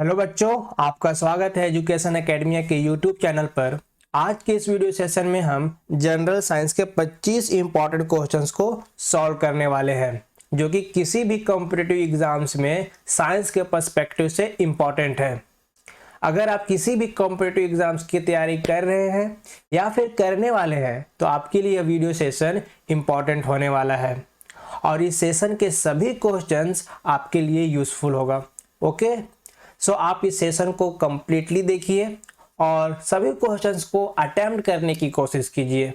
Hello बच्चों, आपका स्वागत है एजुकेशन एकेडमी के यूट्यूब चैनल पर। आज के इस वीडियो सेशन में हम जनरल साइंस के 25 इंपॉर्टेंट क्वेश्चंस को सॉल्व करने वाले हैं, जो कि किसी भी कॉम्पिटिटिव एग्जाम्स में साइंस के पर्सपेक्टिव से इम्पॉर्टेंट है। अगर आप किसी भी कॉम्पिटिटिव एग्जाम्स की तैयारी कर रहे हैं या फिर करने वाले हैं तो आपके लिए यह वीडियो सेशन इम्पॉर्टेंट होने वाला है और इस सेशन के सभी क्वेश्चंस आपके लिए यूजफुल होगा। ओके, सो आप इस सेशन को कंप्लीटली देखिए और सभी क्वेश्चंस को अटेम्प्ट करने की कोशिश कीजिए।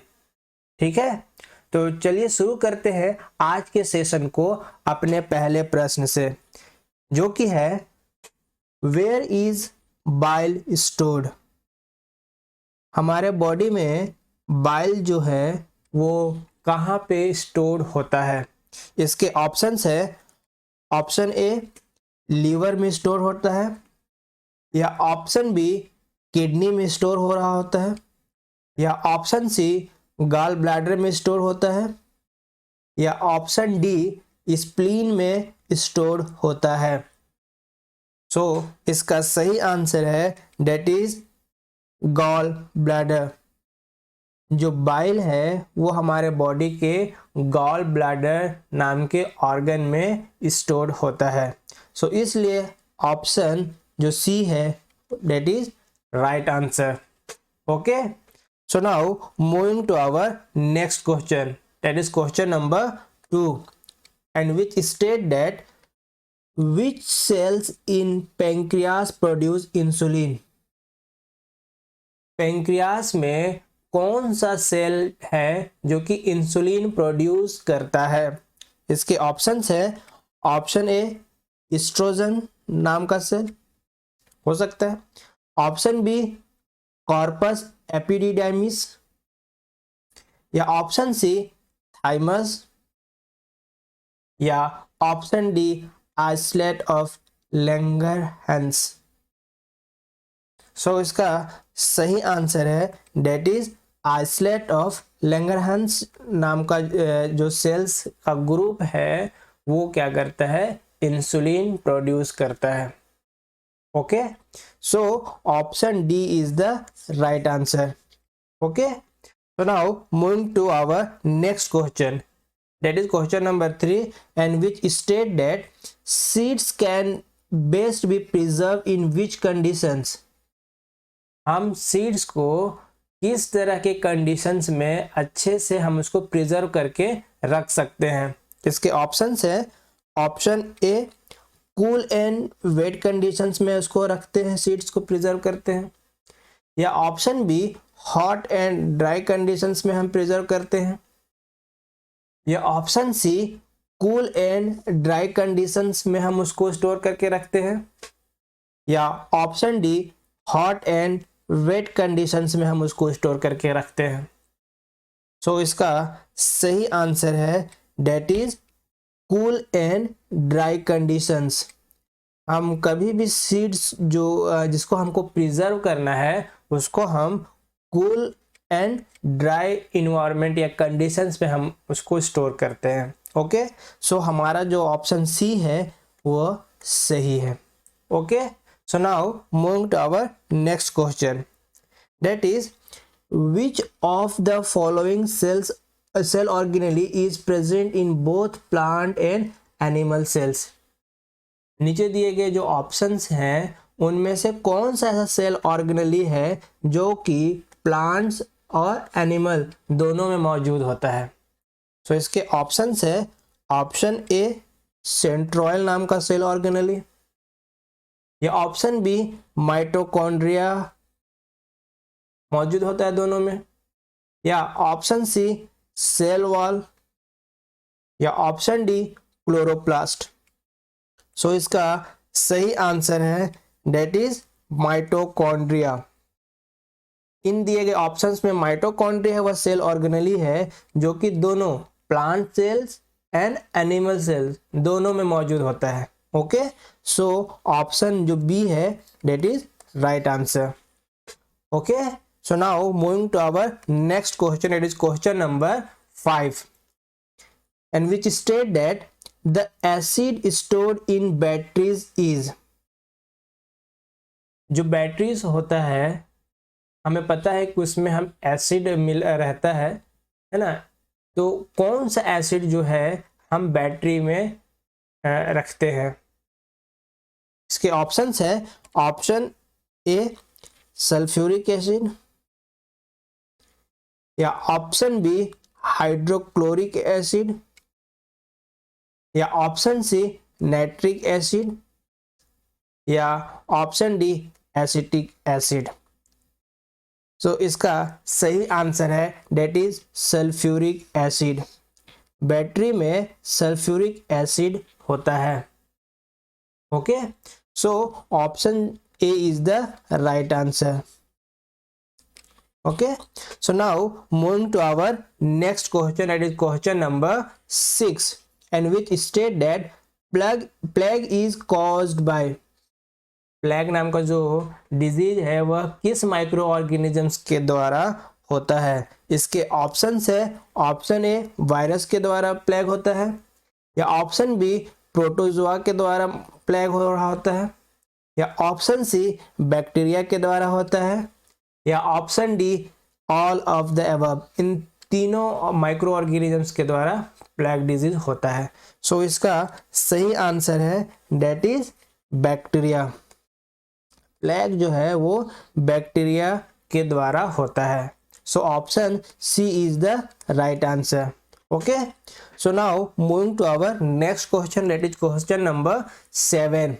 ठीक है, तो चलिए शुरू करते हैं आज के सेशन को अपने पहले प्रश्न से, जो कि है वेयर इज बाइल स्टोर्ड। हमारे बॉडी में बाइल जो है वो कहाँ पे स्टोर होता है। इसके ऑप्शंस है, ऑप्शन ए लीवर में स्टोर होता है, या ऑप्शन बी किडनी में स्टोर हो रहा होता है, या ऑप्शन सी गॉल ब्लैडर में स्टोर होता है, या ऑप्शन डी स्प्लीन में स्टोर होता है। सो इसका सही आंसर है डेट इज गॉल ब्लैडर। जो बाइल है वो हमारे बॉडी के गॉल ब्लैडर नाम के ऑर्गन में स्टोर होता है। सो इसलिए ऑप्शन जो सी है that is right answer. Okay, so now moving to our next question, that is question number 2, and which state that which cells in pancreas produce insulin। Pancreas में कौन सा cell है जो कि इंसुलिन प्रोड्यूस करता है। इसके ऑप्शंस है, ऑप्शन ए एस्ट्रोजन नाम का सेल हो सकता है, ऑप्शन बी कॉर्पस एपिडिडाइमिस, या ऑप्शन सी थाइमस, या option D islet of Langerhans. So इसका सही आंसर है that is islet of Langerhans नाम का जो सेल्स का ग्रुप है वो क्या करता है, इंसुलिन प्रोड्यूस करता है। Okay, so option D is the right answer. Okay, so now moving to our next question, that is question number 3, and which state that seeds can best be preserved in which conditions। हम seeds को किस तरह के conditions में अच्छे से हम उसको प्रिजर्व करके रख सकते हैं। इसके ऑप्शंस है, option A cool and wet conditions में उसको रखते हैं, सीड्स को प्रिजर्व करते हैं, या option B hot and dry conditions में हम प्रिजर्व करते हैं, या option C cool and dry conditions में हम उसको स्टोर करके रखते हैं, या option D hot and wet conditions में हम उसको स्टोर करके रखते हैं। सो इसका सही आंसर है that is cool and dry conditions. हम कभी भी सीड्स जो जिसको हमको प्रिजर्व करना है उसको हम कूल एंड ड्राई इन्वायरमेंट या कंडीशंस में हम उसको स्टोर करते हैं। ओके, सो हमारा जो ऑप्शन सी है वो सही है। Okay, so now moving to our next question, that is which of the following cell organelle is present in both plant and animal cells। नीचे दिए गए जो ऑप्शंस हैं उनमें से कौन सा ऐसा सेल ऑर्गेनेली है जो कि प्लांट्स और एनिमल दोनों में मौजूद होता है। सो इसके ऑप्शंस है, ऑप्शन ए सेंट्रोइल नाम का सेल ऑर्गेनेली, या ऑप्शन बी माइटोकॉन्ड्रिया मौजूद होता है दोनों में, या ऑप्शन सी सेल वॉल, या ऑप्शन डी क्लोरोप्लास्ट। सो इसका सही आंसर है डेट इज माइटोकॉन्ड्रिया। इन दिए गए ऑप्शंस में माइटोकॉन्ड्रिया वह सेल ऑर्गेनेली है जो कि दोनों plant cells and animal cells दोनों में मौजूद होता है। ओके, सो ऑप्शन जो बी है that is right answer. Okay, so now moving to our next question, it is question number 5, and which state that the acid stored in batteries is। जो batteries होता है हमें पता है कि उसमें हम एसिड मिल रहता है ना। तो कौन सा एसिड जो है हम बैटरी में रखते हैं? इसके ऑप्शंस है, ऑप्शन ए सल्फ्यूरिक एसिड, या ऑप्शन बी हाइड्रोक्लोरिक एसिड, या ऑप्शन सी नाइट्रिक एसिड, या option D acetic acid. So इसका सही आंसर है that is sulphuric acid. Battery में सल्फ्यूरिक एसिड होता है। Okay, so option A is the right answer. Okay, so now moving to our next question, that is question number 6, and which state that plague is caused by, plague नाम का जो disease है वह किस micro organisms के द्वारा होता है? इसके ऑप्शंस है, ऑप्शन ए वायरस के द्वारा प्लेग होता है, या ऑप्शन बी प्रोटोजोआ के द्वारा प्लेग हो रहा होता है, या ऑप्शन सी बैक्टीरिया के द्वारा होता है, या option D all of the above. इन तीनों माइक्रो ऑर्गेनिजम्स के द्वारा प्लेग डिजीज होता है। सो इसका सही आंसर है डेट इज बैक्टीरिया। प्लेग जो है वो बैक्टीरिया के द्वारा होता है। So option C is the right answer. Okay, so now moving to our next question, that is question number 7,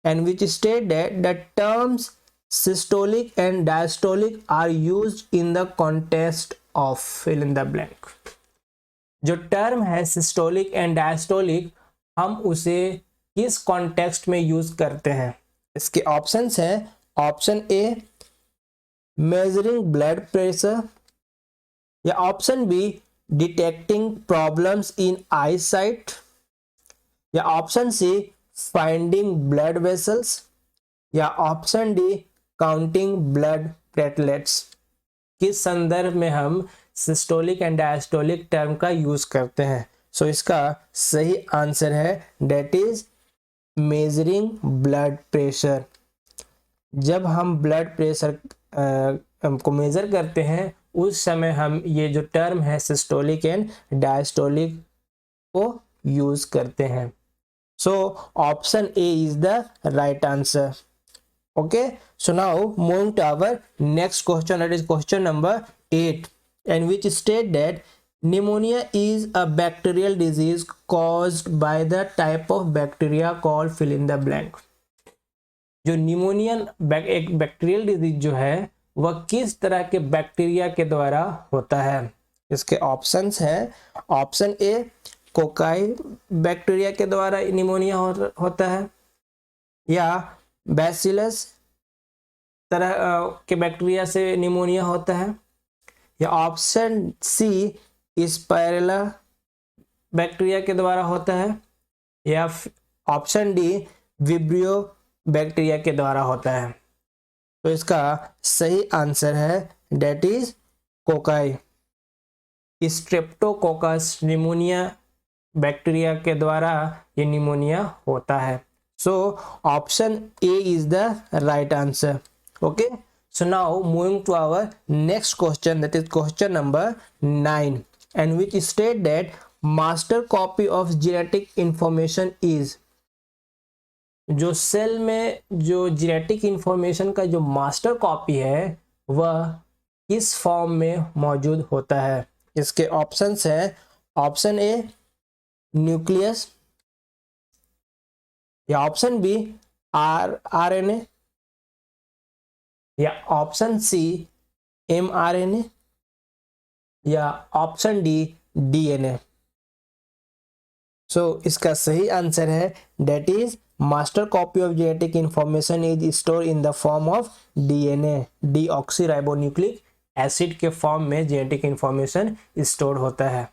and which state that the terms systolic and diastolic are used in the context of fill in the blank। जो term है systolic and diastolic हम उसे किस context में use करते हैं? इसके options हैं, option A measuring blood pressure, या option B detecting problems in eye sight, या option C finding blood vessels, या option D counting blood platelets. किस संदर्भ में हम सिस्टोलिक एंड डायस्टोलिक टर्म का यूज करते हैं? सो इसका सही आंसर है that is measuring blood pressure. जब हम ब्लड प्रेशर को मेजर करते हैं उस समय हम ये जो टर्म है सिस्टोलिक एंड डायस्टोलिक को यूज करते हैं। So option A is the right answer. Okay, so now moving to our next question, that is question number 8, and which state that pneumonia is a bacterial disease caused by the type of bacteria called fill in the blank। जो pneumonia एक bacterial disease जो है वह किस तरह के bacteria के द्वारा होता है? इसके ऑप्शंस हैं, ऑप्शन ए कोकाई बैक्टीरिया के द्वारा निमोनिया होता है, या बैसिलस तरह के बैक्टीरिया से निमोनिया होता है, या ऑप्शन सी स्पाइरेला बैक्टीरिया के द्वारा होता है, या ऑप्शन डी विब्रियो बैक्टीरिया के द्वारा होता है। तो इसका सही आंसर है that is cocci. Streptococcus pneumonia bacteria के द्वारा ये निमोनिया होता है। So option A is the right answer. Okay, so now moving to our next question, that is question number 9, and which state that master copy of genetic information is. जो cell में जो genetic information का जो master copy है वह किस form में मौजूद होता है? इसके ऑप्शंस हैं, ऑप्शन ए न्यूक्लियस, या ऑप्शन बी आरएनए, या ऑप्शन सी एमआरएनए, या ऑप्शन डी डीएनए। सो इसका सही आंसर है that is master copy of genetic information is store in the form of DNA. Deoxyribonucleic acid के form में genetic information store होता है।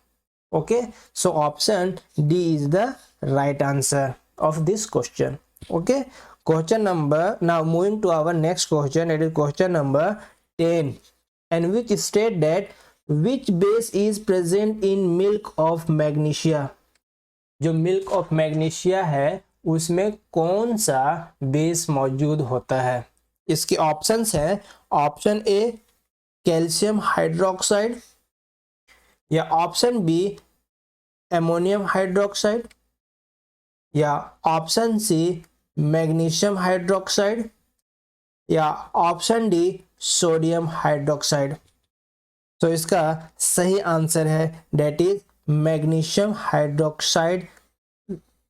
Okay, so option D is the right answer of this question. Okay, question number, now moving to our next question, it is question number 10, and which state that which base is present in milk of magnesia। जो milk of magnesia है उसमें कौन सा base मौजूद होता है? इसके options है ऑप्शन ए कैल्शियम हाइड्रोक्साइड, या ऑप्शन बी एमोनियम हाइड्रोक्साइड, या ऑप्शन सी मैग्नीशियम हाइड्रोक्साइड, या ऑप्शन डी सोडियम हाइड्रोक्साइड। तो इसका सही आंसर है that is magnesium hydroxide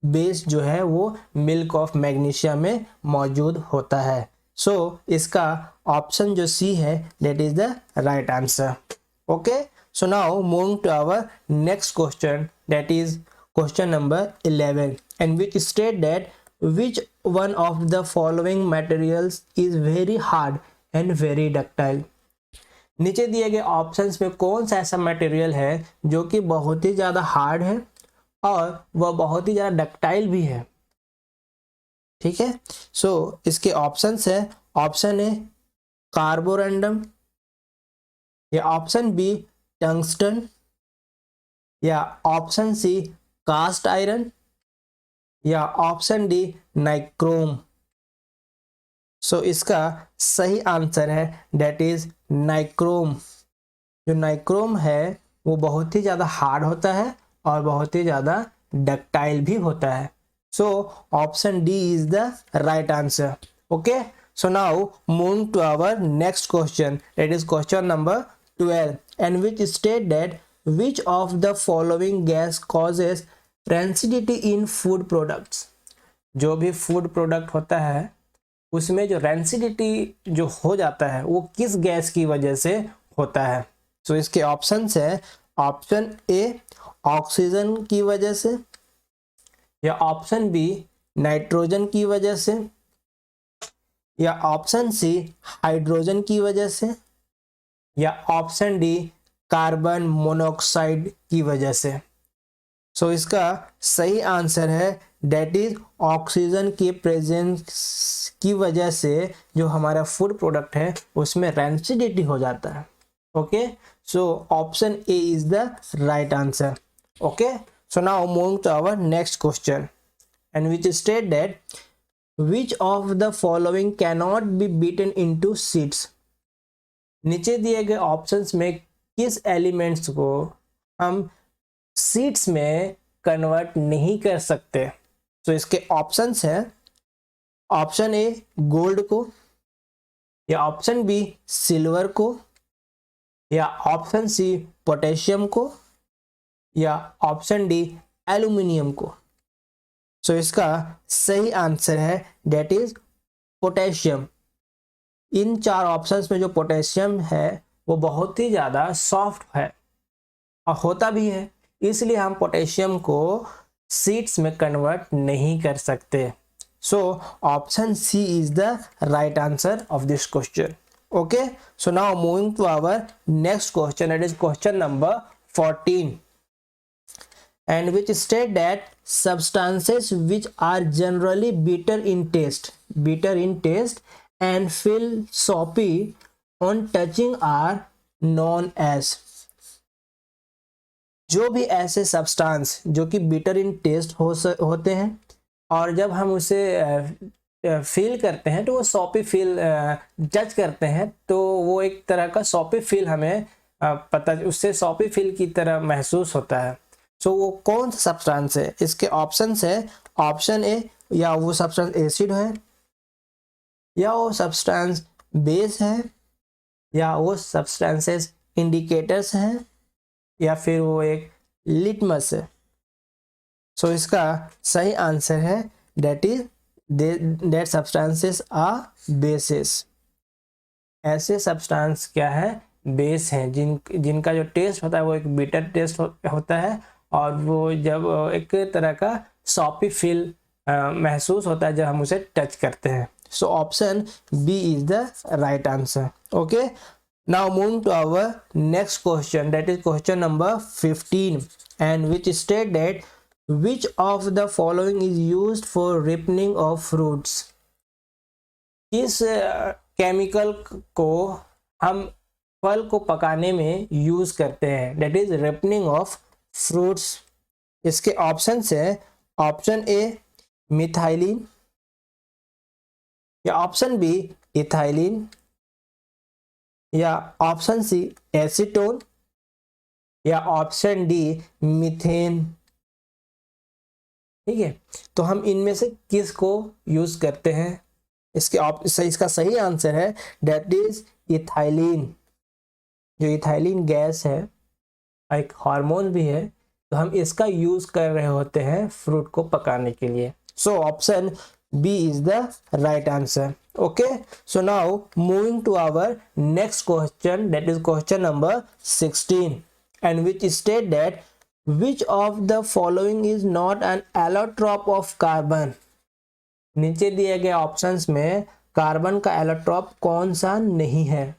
base जो है वो मिल्क ऑफ मैग्नीशिया में मौजूद होता है। सो इसका ऑप्शन जो सी है that is the right answer. Okay, so now moving to our next question, that is question number 11, and which state that which one of the following materials is very hard and very ductile। नीचे दिए गए options में कौन सा ऐसा material है जो कि बहुत ही ज्यादा हार्ड है और वह बहुत ही ज्यादा डक्टाइल भी है। ठीक है, सो इसके ऑप्शंस है ऑप्शन ए कार्बोरेंडम, या ऑप्शन बी टंगस्टन, या ऑप्शन सी कास्ट आयरन, या ऑप्शन डी नाइक्रोम। सो इसका सही आंसर है डेट इज नाइक्रोम। जो नाइक्रोम है वो बहुत ही ज़्यादा हार्ड होता है और बहुत ही ज़्यादा डक्टाइल भी होता है। So option D is the right answer. Okay, so now moving to our next question, that is question number 12, and which state that which of the following gas causes rancidity in food products. जो भी food product होता है उसमें जो rancidity जो हो जाता है वो किस गैस की वजह से होता है। सो इसके ऑप्शंस है ऑप्शन ए ऑक्सीजन की वजह से, या ऑप्शन बी नाइट्रोजन की वजह से, या ऑप्शन सी हाइड्रोजन की वजह से, या ऑप्शन डी कार्बन मोनोऑक्साइड की वजह से। सो इसका सही आंसर है डेट इज ऑक्सीजन के प्रेजेंस की वजह से जो हमारा फूड प्रोडक्ट है उसमें रेंसिडिटी हो जाता है। Okay, so option A is the right answer. Okay, so now moving to our next question, and which state that which of the following can not be beaten into sheets. नीचे दिए गए options में किस elements को हम seeds में convert नहीं कर सकते। तो इसके ऑप्शंस है ऑप्शन ए गोल्ड को, या ऑप्शन बी सिल्वर को, या ऑप्शन सी पोटेशियम को, या ऑप्शन डी एल्यूमिनियम को। सो इसका सही आंसर है डेट इज पोटेशियम। इन चार ऑप्शंस में जो पोटेशियम है वो बहुत ही ज़्यादा सॉफ्ट है और होता भी है, इसलिए हम पोटेशियम को सीड्स में कन्वर्ट नहीं कर सकते। So option C is the right answer of this question. Okay, so now moving to our next question, that is question number 14, and which state that substances which are generally bitter in taste and feel soapy on touching are known as। जो भी ऐसे substance जो कि bitter in test होते हैं और जब हम उसे फील करते हैं तो वो सॉपी फील जज करते हैं तो वो एक तरह का सॉपी फील हमें उससे सॉपी फील की तरह महसूस होता है। सो वो कौन सा सब्सटेंस है। इसके ऑप्शंस है ऑप्शन ए, या वो सब्सटेंस एसिड है, या वो सब्सटेंस बेस है, या वो सब्सटेंसेस इंडिकेटर्स हैं, या फिर वो एक लिटमस है। सो इसका सही आंसर है that is that substances are bases. ऐसे सब्सटेंस क्या है, बेस हैं जिनका जो टेस्ट होता है वो एक बिटर टेस्ट होता है और वो जब एक तरह का सॉपी फील महसूस होता है जब हम उसे टच करते हैं। So option B is the right answer. Okay, now moving to our next question, that is question number 15, and which state that which of the following is used for ripening of fruits। किस chemical को हम फल को पकाने में use करते हैं, that is ripening of fruits। इसके ऑप्शन है ऑप्शन ए मिथाइलिन, या ऑप्शन बी इथाइलिन, या ऑप्शन सी एसीटोन, या ऑप्शन डी मीथेन। ठीक है, तो हम इनमें से किस को यूज करते हैं? इसका सही आंसर है डेट इज इथाइलिन। जो इथाइलिन गैस है एक हार्मोन भी है, तो हम इसका यूज कर रहे होते हैं फ्रूट को पकाने के लिए। So option B is the right answer. Okay, so now moving to our next question, that is question number 16, and which state that which of the following is not an allotrope of carbon। नीचे दिए गए options में carbon का allotrope कौन सा नहीं है?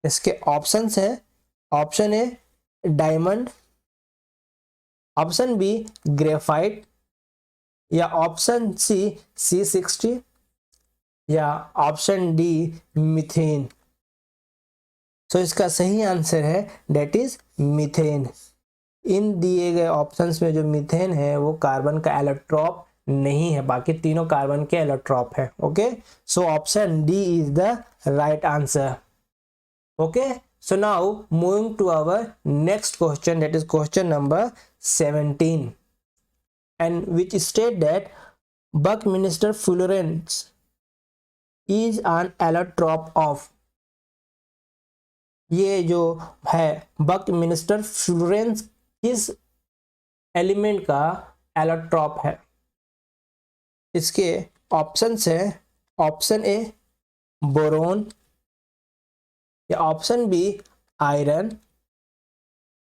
इसके ऑप्शंस है, option A diamond, option B graphite, या ऑप्शन सी C60, या ऑप्शन डी मीथेन। तो इसका सही आंसर है डेट इज मीथेन। इन दिए गए ऑप्शंस में जो मीथेन है वो कार्बन का एलोट्रॉप नहीं है, बाकी तीनों कार्बन के एलोट्रॉप है। Okay, so option D is the right answer. Okay, so now moving to our next question, that is question number 17, and which state that Buckminster fullerene is an allotrope of. ये जो है Buckminster fullerene किस element का allotrope है? इसके options है, option A boron, या option B iron,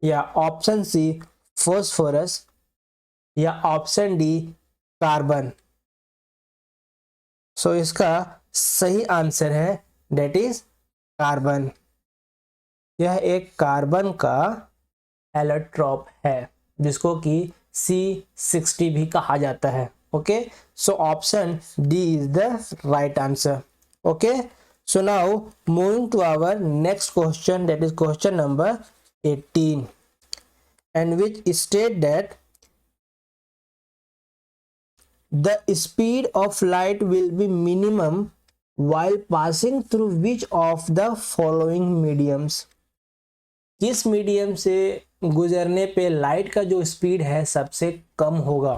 या ऑप्शन सी फॉस्फोरस, या ऑप्शन डी कार्बन। सो इसका सही आंसर है डेट इज कार्बन। यह एक कार्बन का एलोट्रॉप है जिसको कि C60 भी कहा जाता है। Okay, so option D is the right answer. Okay, so now moving to our next question, that is question number 18, and which state that the speed of light will be minimum while passing through which of the following mediums। किस medium से गुजरने पे light का जो speed है सबसे कम होगा?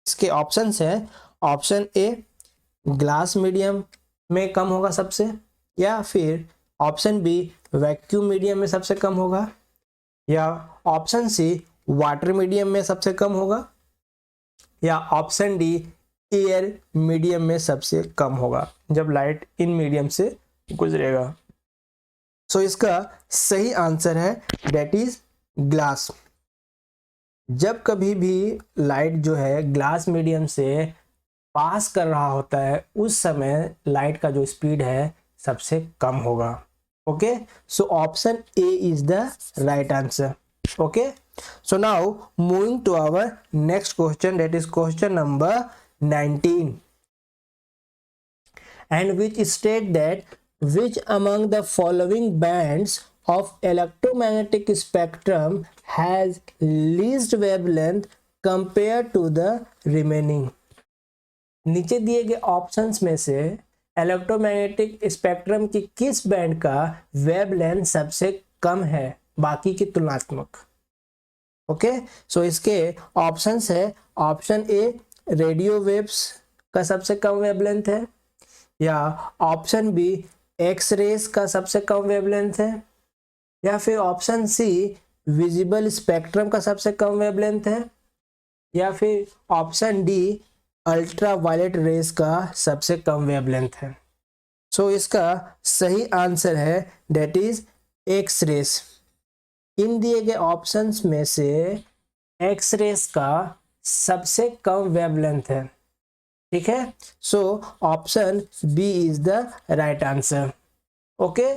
इसके ऑप्शंस है, ऑप्शन ए ग्लास मीडियम में कम होगा सबसे, या फिर ऑप्शन बी वैक्यूम मीडियम में सबसे कम होगा, या ऑप्शन सी वाटर मीडियम में सबसे कम होगा, या ऑप्शन डी एयर मीडियम में सबसे कम होगा जब लाइट इन मीडियम से गुजरेगा। सो इसका सही आंसर है डेट इज ग्लास। जब कभी भी लाइट जो है ग्लास मीडियम से पास कर रहा होता है उस समय लाइट का जो स्पीड है सबसे कम होगा। Okay, so option A is the right answer. Okay, so now moving to our next question, that is question number 19, and which state that which among the following bands of electromagnetic spectrum has least wavelength compared to the remaining। नीचे दिए गए options में से electromagnetic spectrum की किस band का wavelength सबसे कम है बाकी की तुलनात्मक? ओके, सो इसके ऑप्शंस है, ऑप्शन ए रेडियो वेव्स का सबसे कम वेवलेंथ है, या ऑप्शन बी एक्स रेस का सबसे कम वेवलेंथ है, या फिर ऑप्शन सी विजिबल स्पेक्ट्रम का सबसे कम वेवलेंथ है, या फिर option D ultra violet rays का सबसे कम वेवलेंथ है। सो इसका सही आंसर है डेट इज एक्स रेस। इन दिए गए ऑप्शंस में से एक्स रेस का सबसे कम वेवलेंथ है। ठीक है, so option B is the right answer. Okay,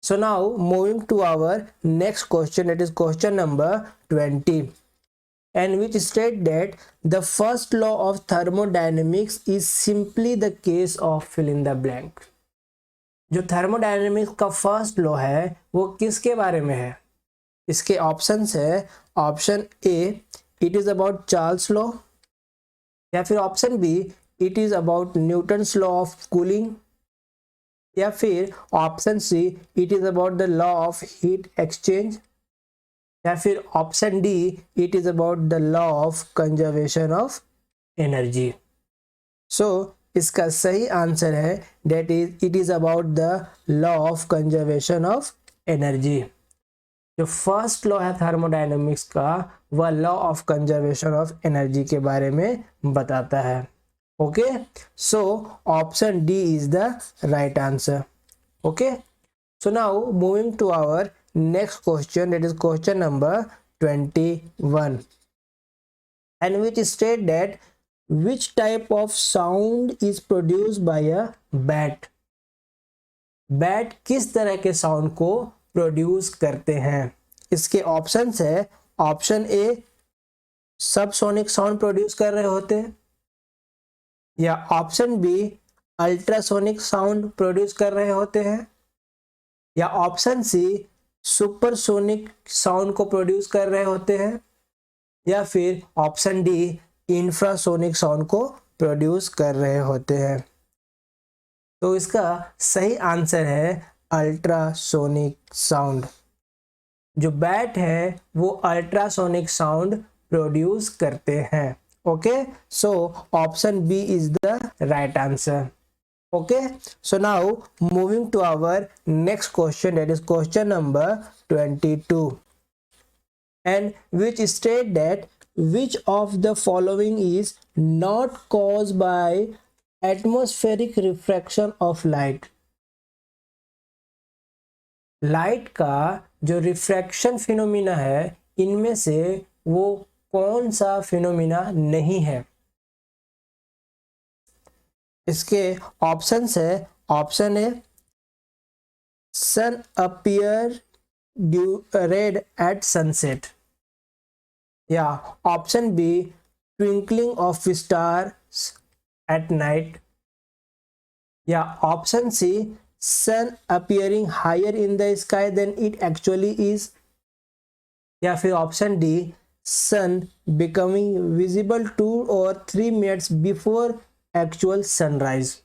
so now moving to our next question, it is question number 20, and which state that the first law of thermodynamics is simply the case of fill in the blank. जो thermodynamics का first law है वो किसके बारे में है? इसके options है, option A it is about Charles law, या फिर option B it is about Newton's law of cooling, या फिर option C it is about the law of heat exchange, या फिर option D it is about the law of conservation of energy. So इसका सही answer है that is it is about the law of conservation of energy. जो first law है thermodynamics का वह law of conservation of energy के बारे में बताता है। Okay, so option D is the right answer. Okay, so now moving to our next question, that is question number 21, and which state that which type of sound is produced by a bat। Bat किस तरह के sound को produce करते हैं? इसके options है, option A subsonic sound produce कर रहे होते हैं, या option B ultrasonic sound produce कर रहे होते हैं, या ऑप्शन सी सुपरसोनिक साउंड को प्रोड्यूस कर रहे होते हैं, या फिर ऑप्शन डी इंफ्रासोनिक साउंड को प्रोड्यूस कर रहे होते हैं। तो इसका सही आंसर है अल्ट्रासोनिक साउंड। जो बैट है वो अल्ट्रासोनिक साउंड प्रोड्यूस करते हैं। Okay, so option B is the right answer. Okay, so now moving to our next question, that is question number 22, and which state that which of the following is not caused by atmospheric refraction of light। Light का जो refraction phenomena है इनमें से वो कौन सा phenomena नहीं है? इसके ऑप्शंस है, option A sun appear red at sunset, या option B twinkling of stars at night, या option C sun appearing higher in the sky than it actually is, या फिर option D sun becoming visible 2 or 3 minutes before actual sunrise.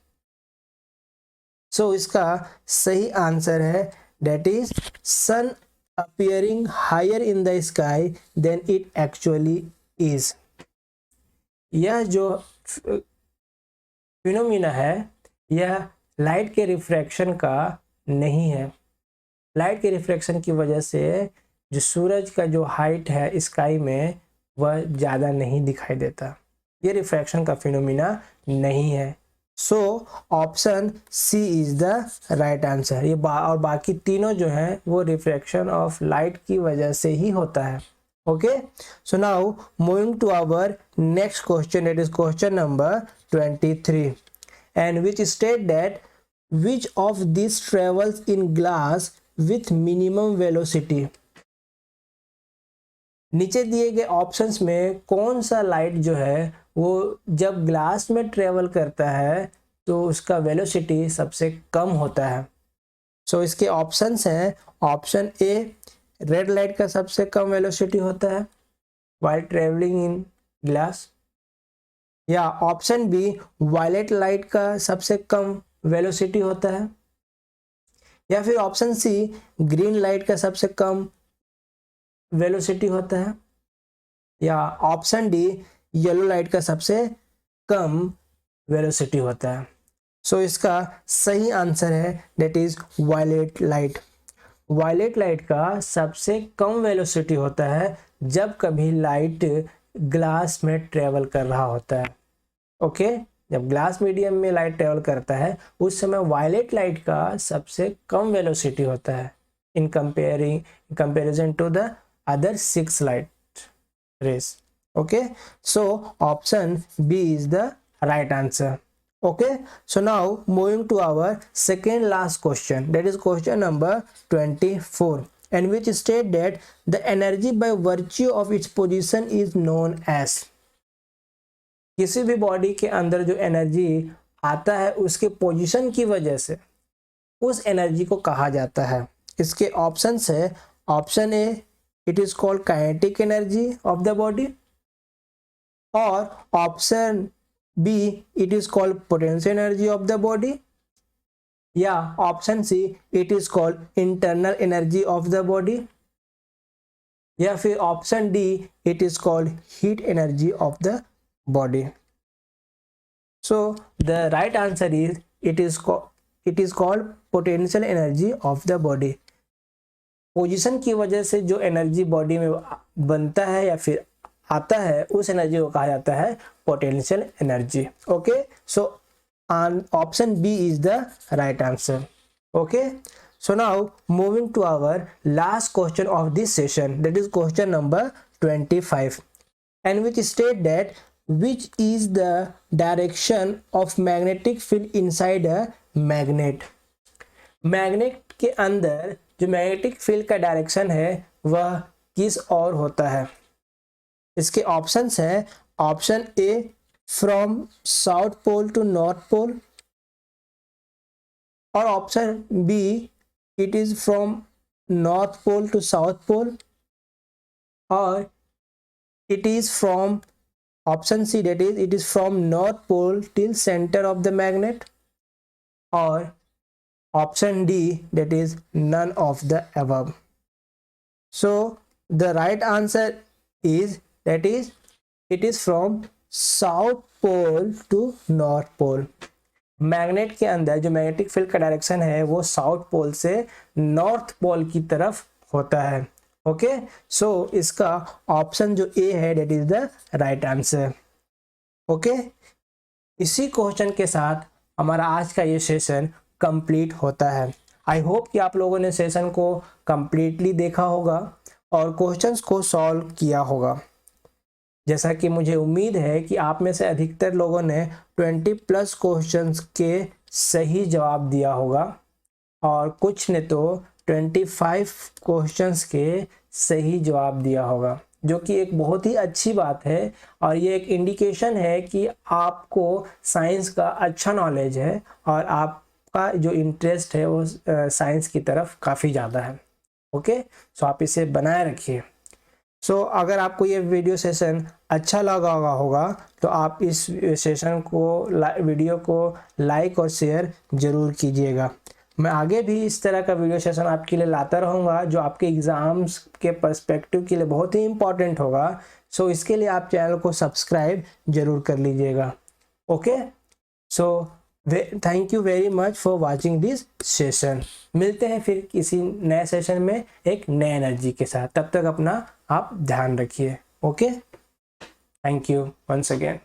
So इसका सही answer है that is sun appearing higher in the sky than it actually is। यह जो phenomena है यह light के रिफ्रैक्शन का नहीं है। लाइट के रिफ्रैक्शन की वजह से जो सूरज का जो हाइट है स्काई में वह ज़्यादा नहीं दिखाई देता, ये रिफ्रैक्शन का फिनोमिना नहीं है। So option C is the right answer. ये और बाकी तीनों जो हैं वो रिफ्रैक्शन ऑफ लाइट की वजह से ही होता है। Okay, so now moving to our next question, it is question number 23, and which state that which of this travels in glass with minimum velocity. नीचे दिए गए ऑप्शंस में कौन सा लाइट जो है वो जब ग्लास में ट्रेवल करता है तो उसका वेलोसिटी सबसे कम होता है? सो इसके ऑप्शंस हैं, ऑप्शन ए रेड लाइट का सबसे कम वेलोसिटी होता है व्हाइल ट्रेवलिंग इन ग्लास, या ऑप्शन बी वायलेट लाइट का सबसे कम वेलोसिटी होता है, या फिर ऑप्शन सी ग्रीन लाइट का सबसे कम वेलोसिटी होता है, या ऑप्शन डी येलो लाइट का सबसे कम वेलोसिटी होता है। सो इसका सही आंसर है that is violet light. Violet light का सबसे कम वेलोसिटी होता है जब कभी लाइट ग्लास में ट्रेवल कर रहा होता है। ओके, जब ग्लास मीडियम में लाइट ट्रेवल करता है उस समय वायलेट लाइट का सबसे कम वेलोसिटी होता है in comparison to the other 6 light rays। okay, so option B is the right answer। okay, so now moving to our second last question, that is question number 24, and which state that the energy by virtue of its position is known as। किसी भी body के अंदर जो energy आता है उसके position की वजह से उस एनर्जी को कहा जाता है। इसके ऑप्शंस है, option A it is called kinetic energy of the body, or option B it is called potential energy of the body, या option C it is called internal energy of the body, या फिर option D it is called heat energy of the body. So the right answer is it is called potential energy of the body. Position की वजह से जो energy body में बनता है या फिर आता है उस एनर्जी को कहा जाता है potential energy. Okay, so option B is the right answer. Okay, so now moving to our last question of this session, that is question number 25, and which state that which is the direction of magnetic field inside a magnet। Magnet के अंदर जो magnetic field का direction है वह किस ओर होता है। इसके ऑप्शंस है, option A from south pole to north pole, और option B it is from north pole to south pole, or it is from option C, that is it is from north pole till center of the magnet, or option D, that is none of the above। So the right answer is that is it is from south pole to north pole। Magnet के अंदर जो magnetic field का direction है वो south pole से north pole की तरफ होता है। ओके, सो इसका ऑप्शन जो ए है that is the right answer. Okay, इसी क्वेश्चन के साथ हमारा आज का ये सेशन कंप्लीट होता है। आई होप कि आप लोगों ने सेशन को कंप्लीटली देखा होगा और क्वेश्चंस को सॉल्व किया होगा। जैसा कि मुझे उम्मीद है कि आप में से अधिकतर लोगों ने 20+ क्वेश्चंस के सही जवाब दिया होगा और कुछ ने तो 25 क्वेश्चंस के सही जवाब दिया होगा, जो कि एक बहुत ही अच्छी बात है और ये एक इंडिकेशन है कि आपको साइंस का अच्छा नॉलेज है और आपका जो इंटरेस्ट है वो साइंस की तरफ काफ़ी ज़्यादा है। ओके, सो आप इसे बनाए रखिए। सो अगर आपको ये वीडियो सेशन अच्छा लगा होगा तो आप इस सेशन को वीडियो को लाइक और शेयर ज़रूर कीजिएगा। मैं आगे भी इस तरह का वीडियो सेशन आपके लिए लाता रहूँगा जो आपके एग्ज़ाम्स के पर्सपेक्टिव के लिए बहुत ही इम्पॉर्टेंट होगा। सो इसके लिए आप चैनल को सब्सक्राइब ज़रूर कर लीजिएगा। Okay, so thank you very much for watching this session. मिलते हैं फिर किसी नए सेशन में एक नए एनर्जी के साथ। तब तक अपना आप ध्यान रखिए। Okay, thank you once again.